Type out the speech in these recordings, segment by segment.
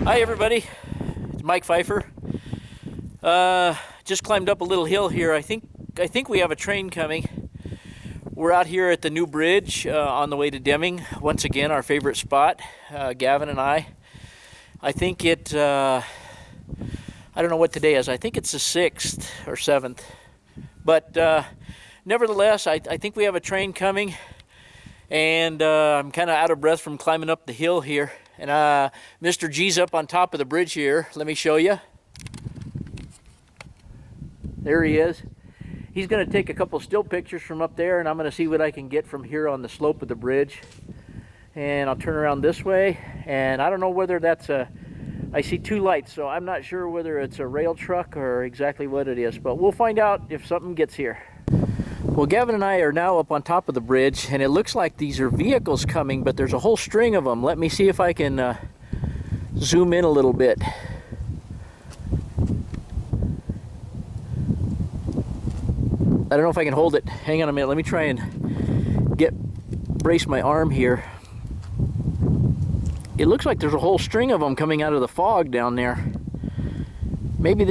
Hi everybody, it's Mike Pfeiffer. Just climbed up a little hill here. I think we have a train coming. We're out here at the new bridge on the way to Deming. Once again, our favorite spot, Gavin and I. I think I don't know what today is. I think it's the 6th or 7th. But nevertheless, I think we have a train coming. And I'm kind of out of breath from climbing up the hill here. And Mr. G's up on top of the bridge here. Let me show you. There he is. He's going to take a couple still pictures from up there, and I'm going to see what I can get from here on the slope of the bridge. And I'll turn around this way, and I don't know whether that's I see two lights, so I'm not sure whether it's a rail truck or exactly what it is, but we'll find out if something gets here. Well, Gavin and I are now up on top of the bridge, and it looks like these are vehicles coming, but there's a whole string of them. Let me see if I can zoom in a little bit. I don't know if I can hold it. Hang on a minute. Let me try and brace my arm here. It looks like there's a whole string of them coming out of the fog down there. Maybe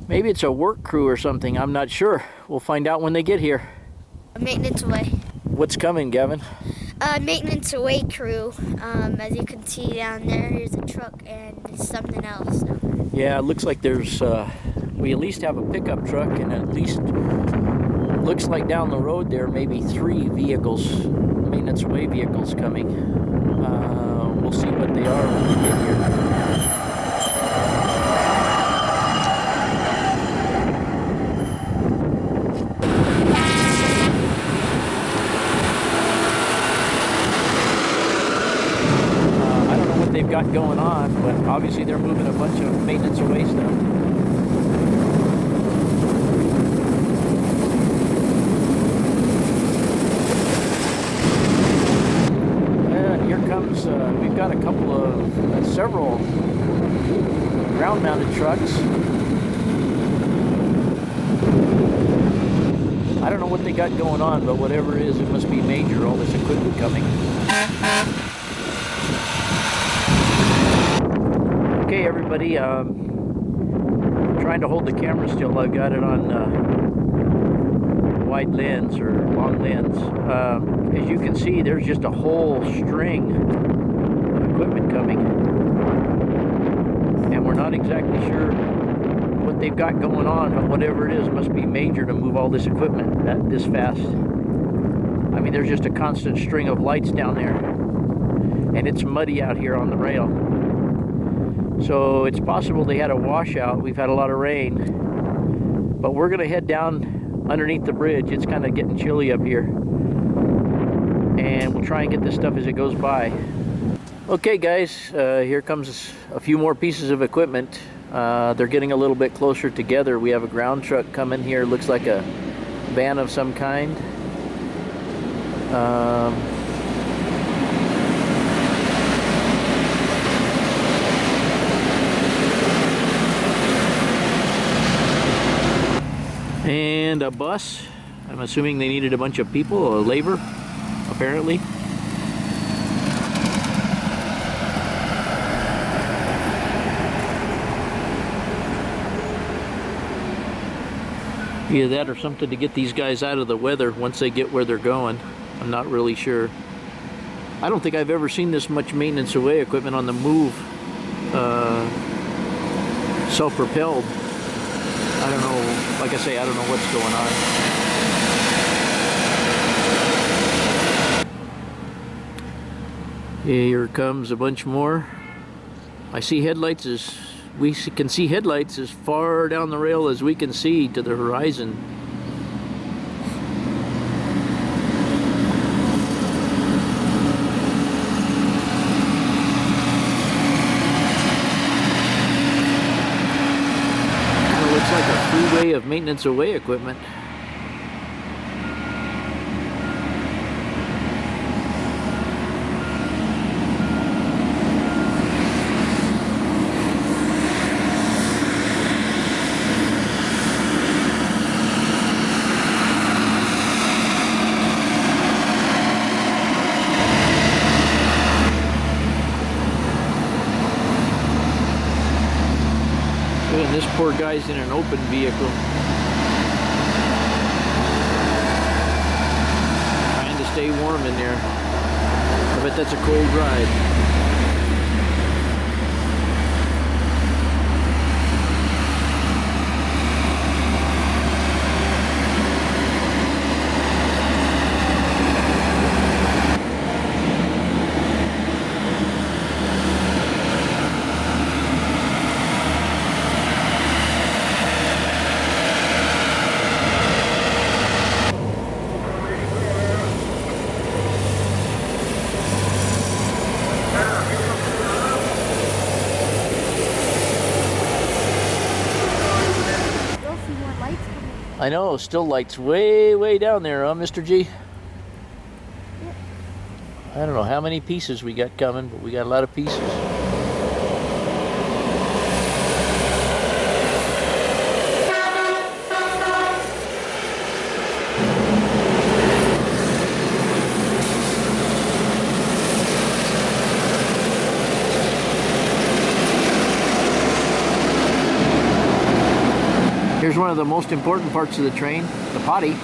maybe it's a work crew or something. I'm not sure. We'll find out when they get here. Maintenance away. What's coming, Gavin? Maintenance away crew. As you can see down there, here's a truck and something else down there. Yeah, it looks like there's, we at least have a pickup truck, and at least looks like down the road there maybe 3 vehicles, maintenance away vehicles coming. We'll see what they are when we get here. They've got going on, but obviously they're moving a bunch of maintenance away stuff. And here comes, we've got a couple of, several ground-mounted trucks. I don't know what they got going on, but whatever it is, it must be major, all this equipment coming. Okay, everybody, trying to hold the camera still. I've got it on wide lens or long lens. As you can see, there's just a whole string of equipment coming, and we're not exactly sure what they've got going on, but whatever it is must be major to move all this equipment this fast. I mean, there's just a constant string of lights down there, and it's muddy out here on the rail. So it's possible they had a washout. We've had a lot of rain. But we're going to head down underneath the bridge. It's kind of getting chilly up here. And we'll try and get this stuff as it goes by. Okay, guys, here comes a few more pieces of equipment. They're getting a little bit closer together. We have a ground truck coming here. Looks like a van of some kind. And a bus. I'm assuming they needed a bunch of people, or labor, apparently. Either that or something to get these guys out of the weather once they get where they're going. I'm not really sure. I don't think I've ever seen this much maintenance away equipment on the move, self-propelled. I don't know, like I say, I don't know what's going on. Here comes a bunch more. I see headlights we can see headlights as far down the rail as we can see to the horizon. Looks like a freeway of maintenance away equipment. Poor guy's in an open vehicle. Trying to stay warm in there. I bet that's a cold ride. I know, still lights way down there, huh, Mr. G? Yep. I don't know how many pieces we got coming, but we got a lot of pieces. Here's one of the most important parts of the train, the potty.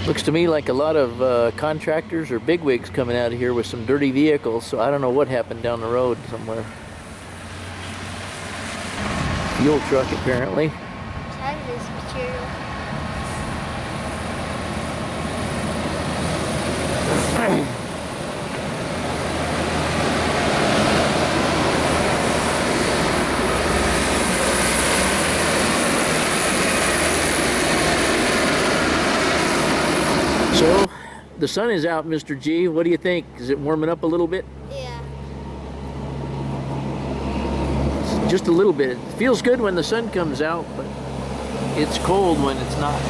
Looks to me like a lot of contractors or bigwigs coming out of here with some dirty vehicles, so I don't know what happened down the road somewhere. Fuel truck, apparently. Hazardous material. So, the sun is out, Mr. G. What do you think? Is it warming up a little bit? Yeah. Just a little bit. It feels good when the sun comes out, but it's cold when it's not.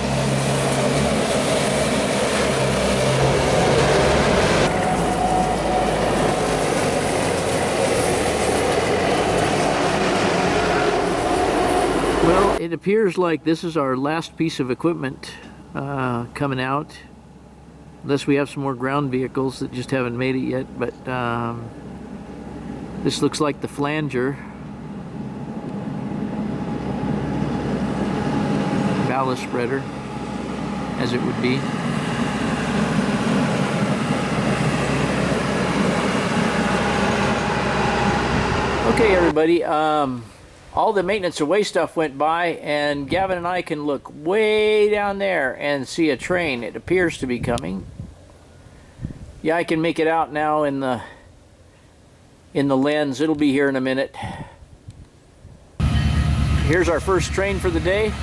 Well, it appears like this is our last piece of equipment coming out. Unless we have some more ground vehicles that just haven't made it yet, but this looks like the flanger. Ballast spreader, as it would be. Okay, everybody, all the maintenance away stuff went by, and Gavin and I can look way down there and see a train. It appears to be coming. Yeah, I can make it out now in the lens. It'll be here in a minute. Here's our first train for the day.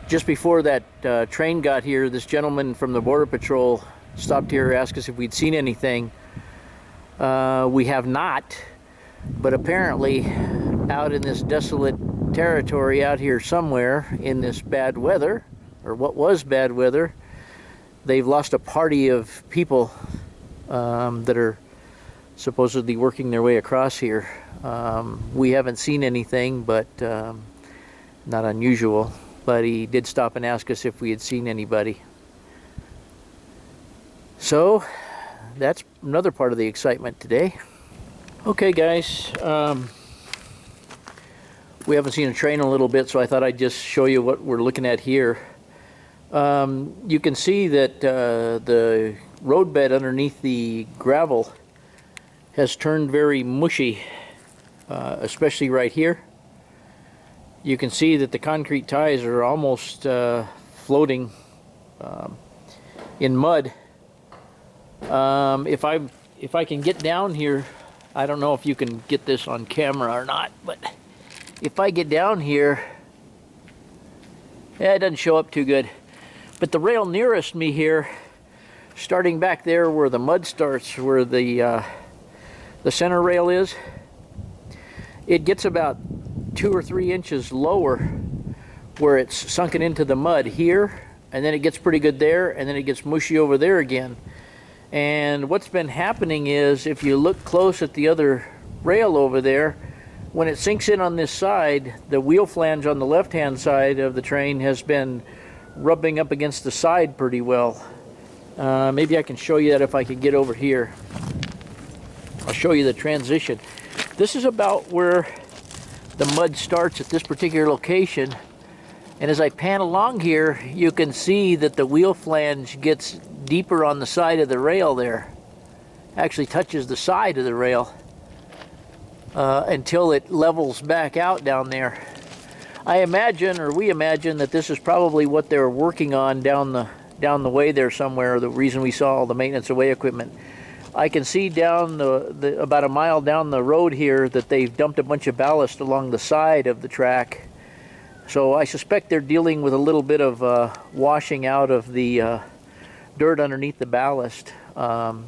Just before that train got here, this gentleman from the Border Patrol stopped here, asked us if we'd seen anything. We have not, but apparently out in this desolate territory out here somewhere in this bad weather, or what was bad weather, they've lost a party of people that are supposedly working their way across here. We haven't seen anything, but not unusual. But he did stop and ask us if we had seen anybody. So that's another part of the excitement today. Okay, guys, we haven't seen a train in a little bit, so I thought I'd just show you what we're looking at here. You can see that the roadbed underneath the gravel has turned very mushy, especially right here. You can see that the concrete ties are almost floating in mud. If I can get down here, I don't know if you can get this on camera or not, but if I get down here, yeah, it doesn't show up too good. But the rail nearest me here, starting back there where the mud starts, where the center rail is, it gets about 2 or 3 inches lower where it's sunken into the mud here, and then it gets pretty good there, and then it gets mushy over there again. And what's been happening is, if you look close at the other rail over there, when it sinks in on this side, the wheel flange on the left-hand side of the train has been rubbing up against the side pretty well. Maybe I can show you that if I can get over here. I'll show you the transition. This is about where the mud starts at this particular location, and as I pan along here, you can see that the wheel flange gets deeper on the side of the rail there. Actually touches the side of the rail until it levels back out down there. I imagine, or we imagine, that this is probably what they're working on down the way there somewhere, the reason we saw all the maintenance away equipment. I can see down about a mile down the road here that they've dumped a bunch of ballast along the side of the track. So I suspect they're dealing with a little bit of washing out of the dirt underneath the ballast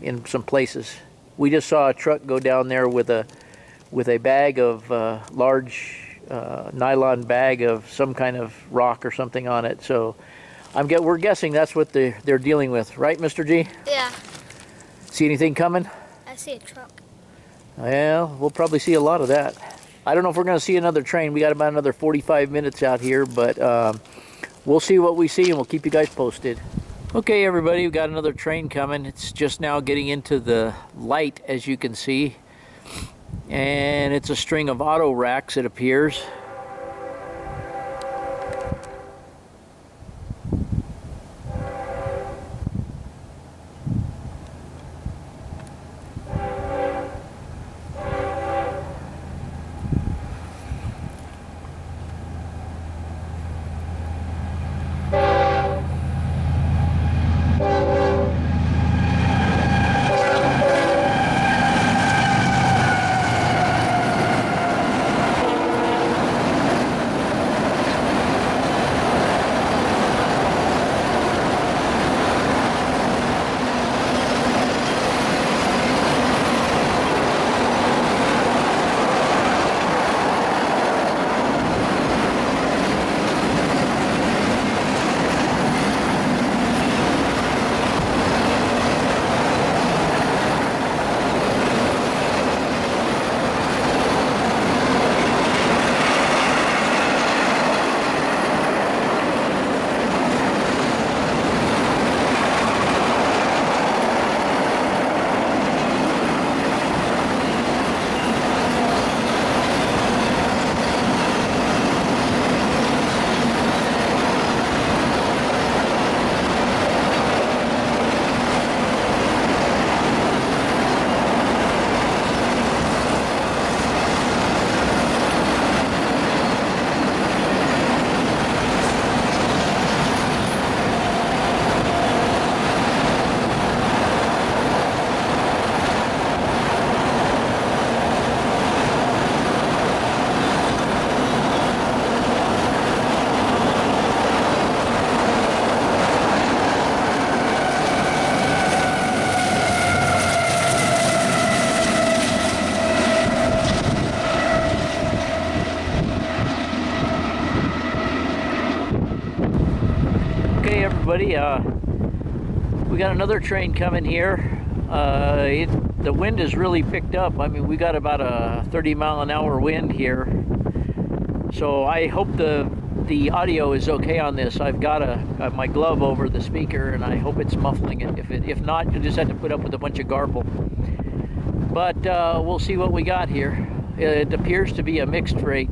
in some places. We just saw a truck go down there with a bag of large nylon bag of some kind of rock or something on it. So we're guessing that's what they're dealing with, right, Mr. G? Yeah. See anything coming? I see a truck. Well, we'll probably see a lot of that. I don't know if we're going to see another train. We got about another 45 minutes out here, but we'll see what we see, and we'll keep you guys posted. Okay, everybody, we've got another train coming. It's just now getting into the light, as you can see. And it's a string of auto racks, it appears. everybody. We got another train coming here. The wind has really picked up. I mean, we got about a 30-mile-an-hour wind here. So I hope the audio is okay on this. I've got my glove over the speaker, and I hope it's muffling it. If not, you'll just have to put up with a bunch of garble. But we'll see what we got here. It appears to be a mixed freight.